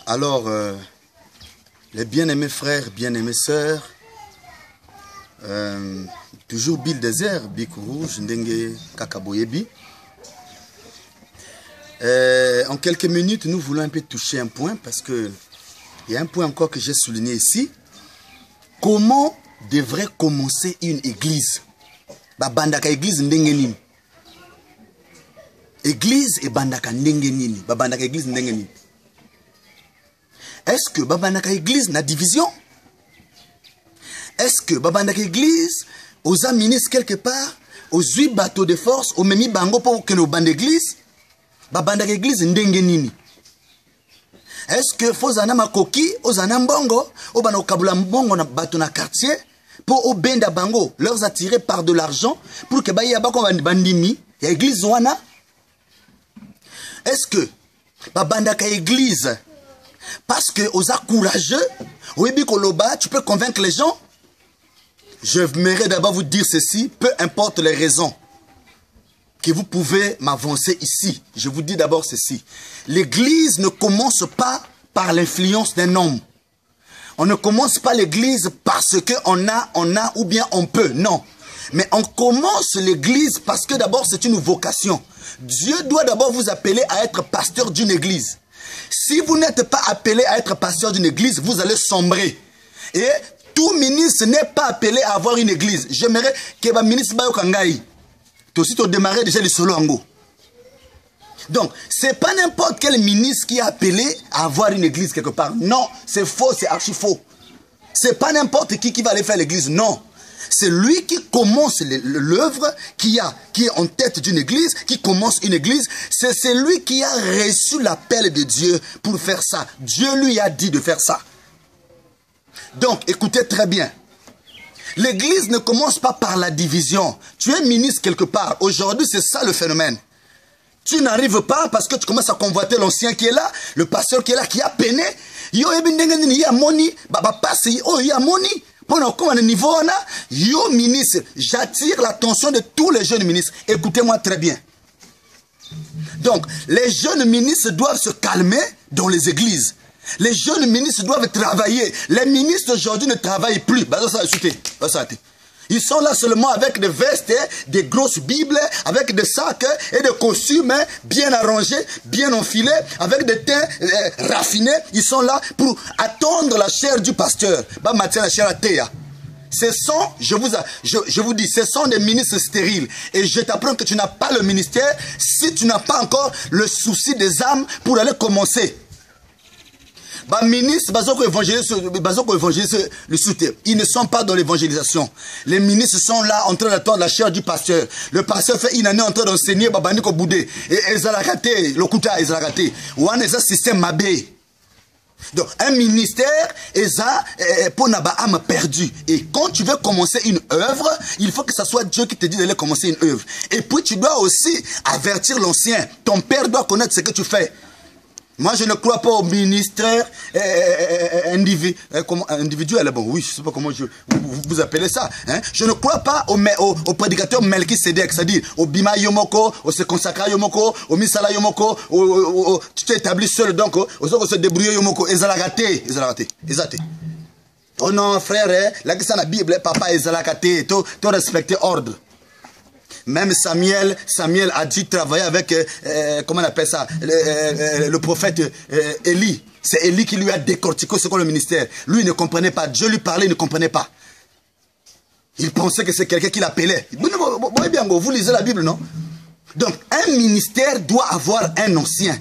Alors, les bien-aimés frères, bien-aimées sœurs, toujours Bill Désert, Bic Rouge, Ndenge Kakaboyebi. En quelques minutes, nous voulons un peu toucher un point parce que il y a un point encore que j'ai souligné ici. Comment devrait commencer une église? Babandaka église ndenge nini? Église et bandaka ndenge nini? Babandaka église ndenge nini? Est-ce que babandaka église na division? Est-ce que babandaka église aux ministres quelque part, aux 8 bateaux de force, aux memi bango pour que nos bandes d'église? Babandaka église ndenge nini? Est-ce que Fozana Makoki, Ozana Mbongo, Obana Okabula Mbongo na bateau na quartier, pour au benda bango, leur attirer par de l'argent, pour que Baye Abako bandimi, y a église wana? Est-ce que babandaka église, parce que osa courageux, Webi Koloba, tu peux convaincre les gens? Je m'aimerais d'abord vous dire ceci, peu importe les raisons que vous pouvez m'avancer ici. Je vous dis d'abord ceci. L'église ne commence pas par l'influence d'un homme. On ne commence pas l'église parce qu'on a ou bien on peut. Non. Mais on commence l'église parce que d'abord c'est une vocation. Dieu doit d'abord vous appeler à être pasteur d'une église. Si vous n'êtes pas appelé à être pasteur d'une église, vous allez sombrer. Et tout ministre n'est pas appelé à avoir une église. J'aimerais que le ministre Bayo Kangai, aussi tu as démarré déjà le solo ango. Donc, ce n'est pas n'importe quel ministre qui est appelé à avoir une église quelque part. Non, c'est faux, c'est archi faux. Ce n'est pas n'importe qui va aller faire l'église, non. C'est lui qui commence l'œuvre, qui est en tête d'une église, qui commence une église. C'est celui qui a reçu l'appel de Dieu pour faire ça. Dieu lui a dit de faire ça. Donc, écoutez très bien. L'église ne commence pas par la division. Tu es ministre quelque part. Aujourd'hui, c'est ça le phénomène. Tu n'arrives pas parce que tu commences à convoiter l'ancien qui est là, le pasteur qui est là, qui a peiné. Yo ministre, j'attire l'attention de tous les jeunes ministres. Écoutez-moi très bien. Donc, les jeunes ministres doivent se calmer dans les églises. Les jeunes ministres doivent travailler. Les ministres aujourd'hui ne travaillent plus. Ils sont là seulement avec des vestes, des grosses bibles, avec des sacs et des costumes bien arrangés, bien enfilés, avec des teints raffinés. Ils sont là pour attendre la chair du pasteur. Ce sont, je vous dis, ce sont des ministres stériles. Et je t'apprends que tu n'as pas le ministère si tu n'as pas encore le souci des âmes pour aller commencer. Ministres, ils ne sont pas dans l'évangélisation. Les ministres sont là en train d'attendre la chair du pasteur. Le pasteur fait une année en train d'enseigner Babaniko Boudé. Et ils ont raté, le Kouta, ils ont raté. Ou un système mabé. Donc, un ministère est pour n'avoir âme perdue. Et quand tu veux commencer une œuvre, il faut que ce soit Dieu qui te dit d'aller commencer une œuvre. Et puis, tu dois aussi avertir l'ancien. Ton père doit connaître ce que tu fais. Moi, je ne crois pas au ministère individuel. Bon, oui, je ne sais pas comment vous appelez ça. Hein? Je ne crois pas au prédicateur Melchisedec, c'est-à-dire au Bima Yomoko, au Se Consacra Yomoko, au Misala Yomoko, tu t'es établi seul, donc, au Se Débrouiller Yomoko. Ils ont raté. Oh non, frère, là que ça la Bible, papa, ils ont raté. Tu respecté ordre. Même Samuel a dû travailler avec, comment on appelle ça, le prophète Élie. C'est Élie qui lui a décortiqué ce qu'est le ministère. Lui, il ne comprenait pas. Dieu lui parlait, il ne comprenait pas. Il pensait que c'est quelqu'un qui l'appelait. Vous lisez la Bible, non? Donc, un ministère doit avoir un ancien.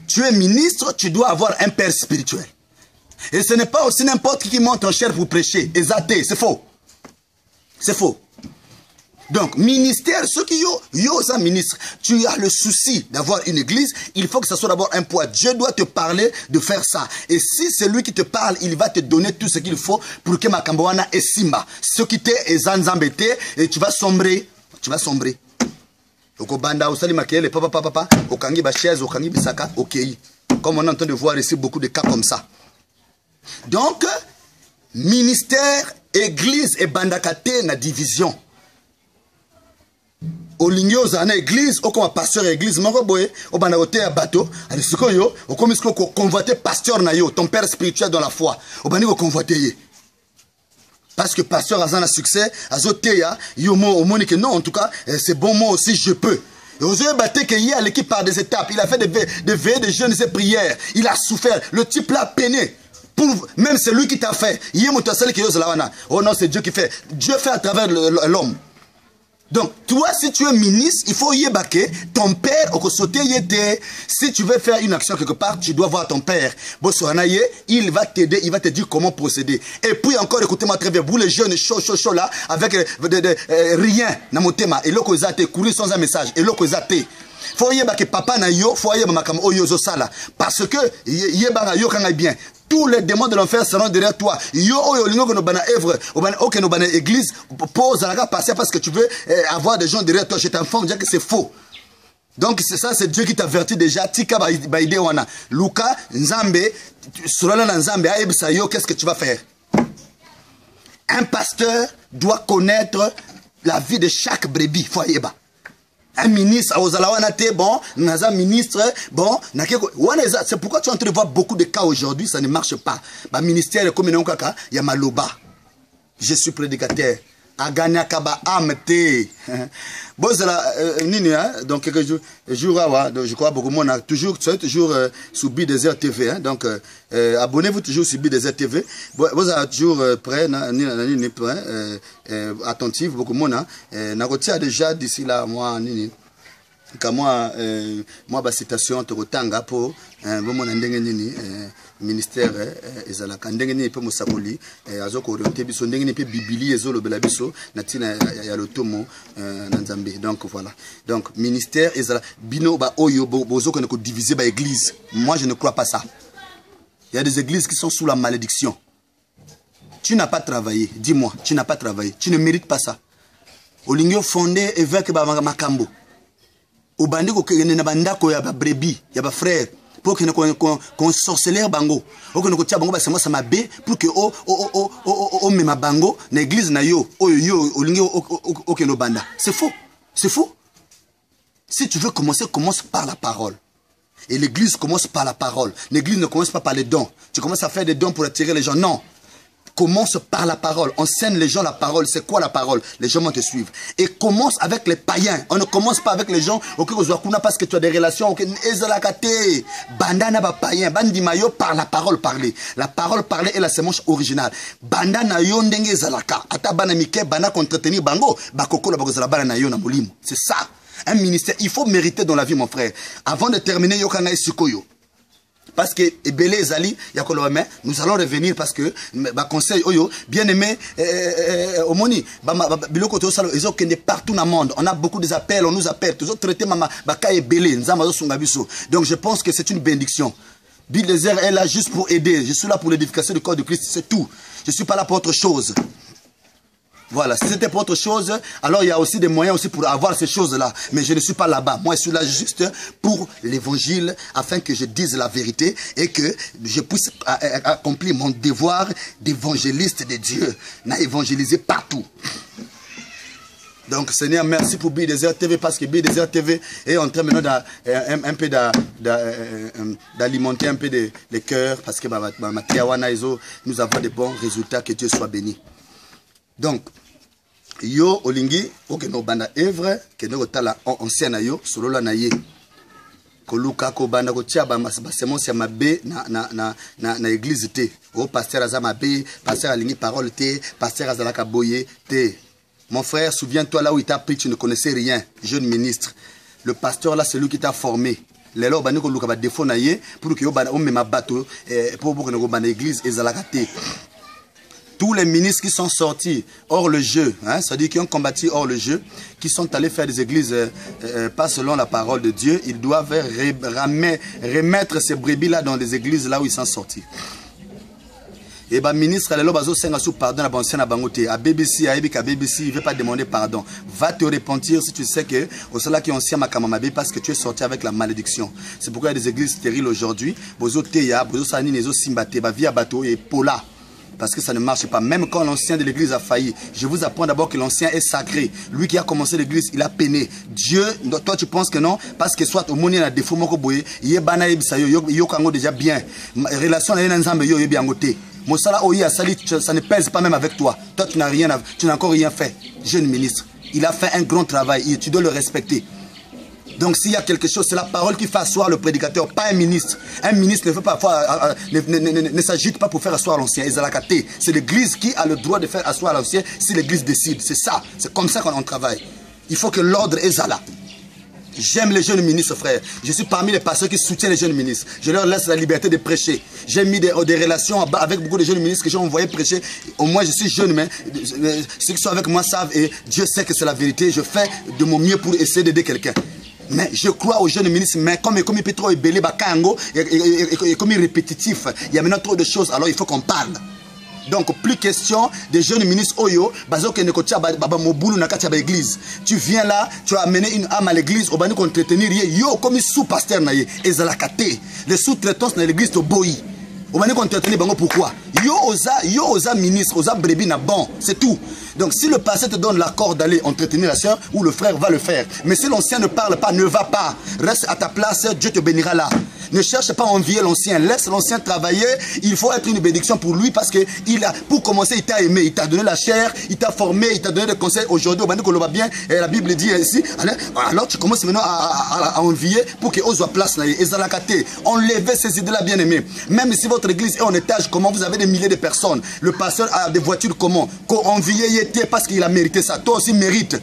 Tu es ministre, tu dois avoir un père spirituel. Et ce n'est pas aussi n'importe qui monte en chair pour prêcher. Exaté, c'est faux. C'est faux. Donc, ministère, ceux qui sont ministres, tu as le souci d'avoir une église, il faut que ce soit d'abord un poids. Dieu doit te parler de faire ça. Et si c'est lui qui te parle, il va te donner tout ce qu'il faut pour que Makamboana et Simba, ce qui t'est et Zanzambete, et tu vas sombrer. Tu vas sombrer. Okobanda, osali makele, papa, okangi ba chaise, okangi bisaka, okei. Comme on est en train de voir ici beaucoup de cas comme ça. Donc, ministère, église et bandakate na division. olingi ozana église okoma pasteur église moko boye obana kote ya bateau ali sikoyo okomi siko ko convoiter pasteur na yo ton père spirituel dans la foi obani ko convoiter ye parce que pasteur azana succès azoteya yo mo omoni que non en tout cas c'est bon moi aussi je peux. Et aux yeux batté que hier l'équipe par des étapes il a fait des veillées de jeûnes et prières il a souffert le type l'a peiné pour même c'est lui qui t'a fait hier motasali que yo zalawana oh non c'est Dieu qui fait Dieu fait à travers l'homme. Donc, toi, si tu es ministre, il faut y ébaquer. Ton père, au côté yété. Si tu veux faire une action quelque part, tu dois voir ton père. Il va t'aider, il va te dire comment procéder. Et puis encore, écoutez-moi très bien, vous les jeunes chaud là, avec rien, dans mon thème, et l'autre zate, courir sans un message, et l'autre zate. Faut y ébaquer papa na yo, faut y ébaquer oyozo sala. Parce que, y ébaquer yo quand bien. Tous les démons de l'enfer seront derrière toi. Yo oyo lingo no bana œuvre, ok no bana église pose à la passer parce que tu veux avoir des gens derrière toi. Je t'informe déjà que c'est faux. Donc c'est ça, c'est Dieu qui t'avertit déjà. Tika baide wana. Luka nzambe surala na nzambe aebisa yo qu'est-ce que tu vas faire? Un pasteur doit connaître la vie de chaque brebis. Faut y éba. Un ministre, bon, un ministre, bon, c'est pourquoi tu es en train de voir beaucoup de cas aujourd'hui, ça ne marche pas. Le ministère, comme il y a Maloba. Je suis prédicateur. Aganyakaba amete. Bon, c'est la, donc, quelques jours, je crois beaucoup, on a toujours, sous B2R TV, donc, abonnez-vous toujours sur B2R TV. Vous êtes toujours prêt, attentif, beaucoup, n'a déjà d'ici là, moi, moi, citation, te retanga pour, mon ministère ezalaka ndenge nini pe mosakoli azoko orienté biso ndenge nini pe bibili ezolo bela biso natina ya lotomo na nzambe. Donc voilà, donc ministère ezala bino ba oyo bozoko ne ko diviser ba église. Moi je ne crois pas ça. Il y a des églises qui sont sous la malédiction. Tu n'as pas travaillé, dis-moi, tu n'as pas travaillé, tu ne mérites pas ça. Olingio fondé évêque ba makambo obandi ko kene na bandako ya ba brebis ya ba frère pour que qu'on sorceleur bango pour que nous tia bango ba ça m'a bé pour que o mema bango na église na yo yo olingi o no banda. C'est faux, c'est faux. Si tu veux commencer, commence par la parole. Et l'église commence par la parole. L'église ne commence pas par les dons. Tu commences à faire des dons pour attirer les gens. Non. Commence par la parole. Enseigne les gens la parole. C'est quoi la parole? Les gens vont te suivre. Et commence avec les païens. On ne commence pas avec les gens parce que tu as des relations. Bandana ba païen. Bandimayo par la parole parlée. La parole parlée est la sémence originale. Bandana yo ndenge zalaka. Ata bana mike bana entretenir bango. Bakoko la bakozala bana na yo na molimo. C'est ça. Un ministère. Il faut mériter dans la vie, mon frère. Avant de terminer, yo kana isikoyo. Parce que Ebele Zali, nous allons revenir parce que conseil oyo bien aimé omoni biloko to salo ezo kende partout dans le monde. On a beaucoup des appels, on nous appelle toujours traiter mama baka Ebele nzamba zo sunga biso. Donc je pense que c'est une bénédiction. Bill est là juste pour aider. Je suis là pour l'édification du corps de Christ, c'est tout. Je suis pas là pour autre chose. Voilà, si c'était pour autre chose, alors il y a aussi des moyens aussi pour avoir ces choses-là. Mais je ne suis pas là-bas. Moi, je suis là juste pour l'évangile, afin que je dise la vérité et que je puisse accomplir mon devoir d'évangéliste de Dieu. N'a évangélisé partout. Donc, Seigneur, merci pour B2R TV parce que B2R TV est en train maintenant un peu d'alimenter un peu les cœurs parce que nous avons des bons résultats. Que Dieu soit béni. Donc, yo olingi oke no banda evre ke no tala ancien yo solo la na ye ko luka ko banda ko tia ba semence ya mabe na église te o pasteur aza mabe pasteur alingi parole te pasteur azalaka boye te. Mon frère, souviens-toi là où il t'a pris, tu ne connaissais rien, jeune ministre. Le pasteur là, c'est lui qui t'a formé. Les lois bani ko luka ba défaut na ye pour que yo banda o mema bateau pour que no banda église ezalaka te. Tous les ministres qui sont sortis hors le jeu, hein, c'est-à-dire qui ont combattu hors le jeu, qui sont allés faire des églises pas selon la parole de Dieu, ils doivent remettre ces brebis-là dans des églises là où ils sont sortis. Et ben ministre, les bazo senga sous pardon à bansen à bangote à BBC à BBC, il veut pas demander pardon. Va te repentir si tu sais que au cela qui ancien makamamabe parce que tu es sorti avec la malédiction. C'est pourquoi il y a des églises stériles aujourd'hui. Bozo teya, bozo sani nezo simbate, ba via bateau et pola. Parce que ça ne marche pas. Même quand l'ancien de l'église a failli, je vous apprends d'abord que l'ancien est sacré. Lui qui a commencé l'église, il a peiné. Dieu, toi tu penses que non, parce que soit au monde il y a des défauts, il y a déjà bien. Relation avec les yo bien côté. Mosala Oyi a sali, ça ne pèse pas même avec toi. Toi tu n'as encore rien fait. Jeune ministre, il a fait un grand travail et tu dois le respecter. Donc s'il y a quelque chose, c'est la parole qui fait asseoir le prédicateur, pas un ministre. Un ministre ne s'agite pas pour faire asseoir l'ancien. C'est l'église qui a le droit de faire asseoir l'ancien si l'église décide. C'est ça, c'est comme ça qu'on travaille. Il faut que l'ordre est là. J'aime les jeunes ministres, frère. Je suis parmi les pasteurs qui soutiennent les jeunes ministres. Je leur laisse la liberté de prêcher. J'ai mis des relations avec beaucoup de jeunes ministres que j'ai envoyé prêcher. Au moins, je suis jeune, mais ceux qui sont avec moi savent et Dieu sait que c'est la vérité. Je fais de mon mieux pour essayer d'aider quelqu'un. Mais je crois aux jeunes ministres, mais comme il peut trop ébélé, et comme il est répétitif, il y a maintenant trop de choses, alors il faut qu'on parle. Donc, plus question des jeunes ministres Oyo, tu viens là, tu as amené une âme à l'église, au bani qu'on entretenir, yo, comme sous-pasteur, les sous-traitants dans l'église de Boyi. Au bani qu'on entretenir, pourquoi? Yo, osa ministre, osa brebis na bon, c'est tout. Donc, si le pasteur te donne l'accord d'aller entretenir la soeur, ou le frère va le faire. Mais si l'ancien ne parle pas, ne va pas. Reste à ta place, Dieu te bénira là. Ne cherche pas à envier l'ancien. Laisse l'ancien travailler. Il faut être une bénédiction pour lui parce que pour commencer, il t'a aimé. Il t'a donné la chair, il t'a formé, il t'a donné des conseils. Aujourd'hui, au Bandiko va bien, et la Bible dit ici, alors tu commences maintenant à envier pour que soit place. Enlevez ces idées-là, bien aimés. Même si votre église est en étage, comment vous avez des milliers de personnes, le pasteur a des voitures, comment envier parce qu'il a mérité ça. Toi aussi mérite.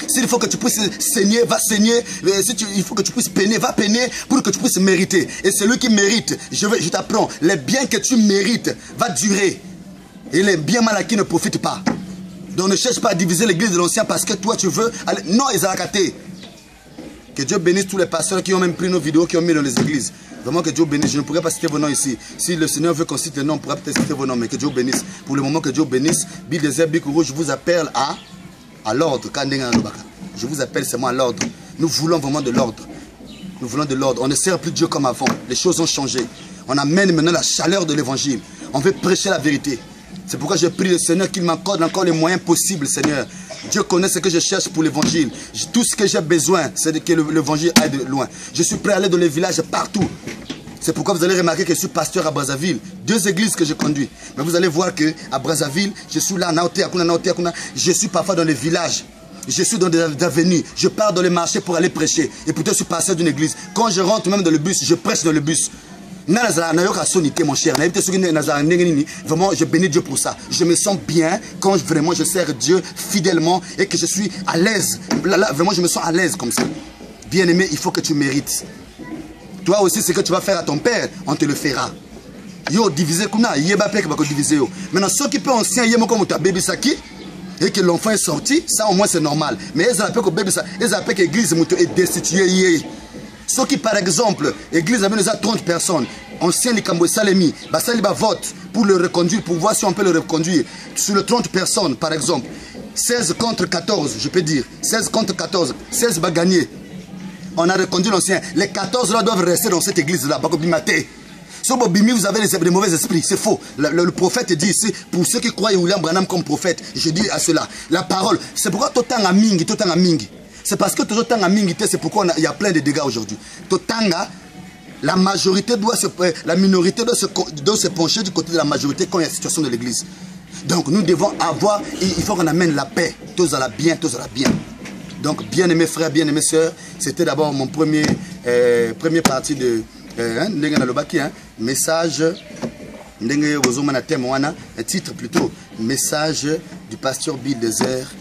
S'il faut que tu puisses saigner, va saigner. Il faut que tu puisses peiner, va peiner pour que tu puisses mériter. Et celui qui mérite, je t'apprends, les biens que tu mérites va durer. Et les biens mal acquis ne profitent pas. Donc ne cherche pas à diviser l'église de l'ancien parce que toi tu veux. Non, ils ont racaté. Que Dieu bénisse tous les pasteurs qui ont même pris nos vidéos, qui ont mis dans les églises. Vraiment que Dieu bénisse. Je ne pourrais pas citer vos noms ici. Si le Seigneur veut qu'on cite les noms, on pourra peut-être citer vos noms. Mais que Dieu bénisse. Pour le moment, que Dieu bénisse. Bill Désert, Bikourou, je vous appelle à l'ordre. Je vous appelle seulement à l'ordre. Nous voulons vraiment de l'ordre. Nous voulons de l'ordre. On ne sert plus Dieu comme avant. Les choses ont changé. On amène maintenant la chaleur de l'évangile. On veut prêcher la vérité. C'est pourquoi je prie le Seigneur qu'il m'accorde encore les moyens possibles, Seigneur. Dieu connaît ce que je cherche pour l'évangile. Tout ce que j'ai besoin, c'est que l'évangile aille de loin. Je suis prêt à aller dans les villages partout. C'est pourquoi vous allez remarquer que je suis pasteur à Brazzaville. 2 églises que je conduis. Mais vous allez voir qu'à Brazzaville, je suis là, je suis parfois dans les villages. Je suis dans des avenues. Je pars dans les marchés pour aller prêcher. Et pourtant, je suis pasteur d'une église. Quand je rentre même dans le bus, je prêche dans le bus. Mon cher. Vraiment, je bénis Dieu pour ça. Je me sens bien quand vraiment je sers Dieu fidèlement et que je suis à l'aise. Là, vraiment, je me sens à l'aise comme ça. Bien aimé, il faut que tu mérites. Toi aussi, ce que tu vas faire à ton père, on te le fera. Yo, divisé kuna, yeba pek bako divisé yo. Maintenant, ceux qui peuvent ancien yemo comme ta bébé saki et que l'enfant est sorti, ça au moins c'est normal. Mais ils appellent que bébé ça, ils appellent que l'église est destituée. Ceux qui, par exemple, l'église avait déjà 30 personnes, ancien Likambo Salemi, Basali va vote pour le reconduire, pour voir si on peut le reconduire. Sur les 30 personnes, par exemple, 16 contre 14, je peux dire, 16 contre 14, 16 va gagner. On a reconduit l'ancien. Les 14 là doivent rester dans cette église-là. Vous avez des mauvais esprits. C'est faux. Le prophète dit ici, pour ceux qui croient William Branham comme prophète, je dis à cela, la parole, c'est pourquoi Totanga Mingi. C'est parce que Totanga Mingi, c'est pourquoi il y a plein de dégâts aujourd'hui. Totanga, la minorité doit se pencher du côté de la majorité quand il y a la situation de l'église. Donc nous devons avoir, il faut qu'on amène la paix. Tous à la bien, tous à la bien. Donc, bien aimés frères, bien aimés sœurs, c'était d'abord mon première partie de message, un titre plutôt, message du pasteur Bill Désert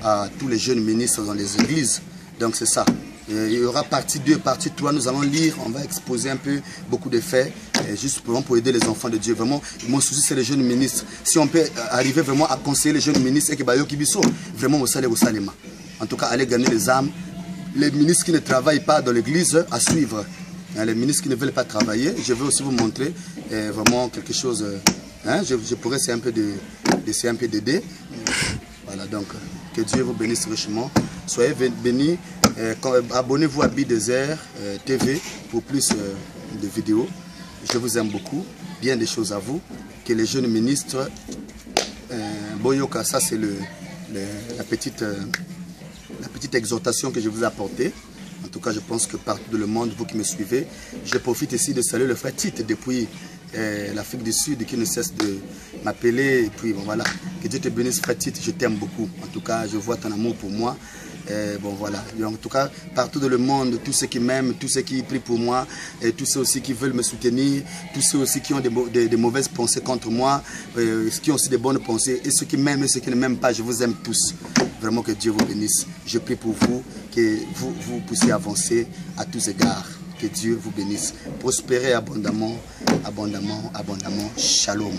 à tous les jeunes ministres dans les églises. Donc c'est ça. Il y aura partie 2, partie 3, nous allons lire, on va exposer un peu beaucoup de faits, juste pour aider les enfants de Dieu. Vraiment, mon souci c'est les jeunes ministres. Si on peut arriver vraiment à conseiller les jeunes ministres et que Bayo Kibiso, vraiment au Salema. En tout cas, allez gagner les âmes. Les ministres qui ne travaillent pas dans l'église, à suivre. Les ministres qui ne veulent pas travailler, je vais aussi vous montrer vraiment quelque chose. Je pourrais essayer un peu d'aider. Voilà, donc que Dieu vous bénisse richement. Soyez bénis. Abonnez-vous à Bill Désert TV pour plus de vidéos. Je vous aime beaucoup. bien des choses à vous. Que les jeunes ministres, Boyoka, ça c'est la petite exhortation que je vous ai apportée. En tout cas, je pense que partout dans le monde, vous qui me suivez, je profite ici de saluer le frère Tite depuis l'Afrique du Sud qui ne cesse de m'appeler. Et puis bon voilà, que Dieu te bénisse frère Tite, je t'aime beaucoup. En tout cas, je vois ton amour pour moi. Bon voilà, et en tout cas, partout dans le monde, tous ceux qui m'aiment, tous ceux qui prient pour moi, et tous ceux aussi qui veulent me soutenir, tous ceux aussi qui ont des mauvaises pensées contre moi, qui ont aussi des bonnes pensées, et ceux qui m'aiment et ceux qui ne m'aiment pas, je vous aime tous. Vraiment que Dieu vous bénisse. Je prie pour vous, que vous puissiez avancer à tous égards. Que Dieu vous bénisse. Prospérez abondamment, abondamment, abondamment. Shalom.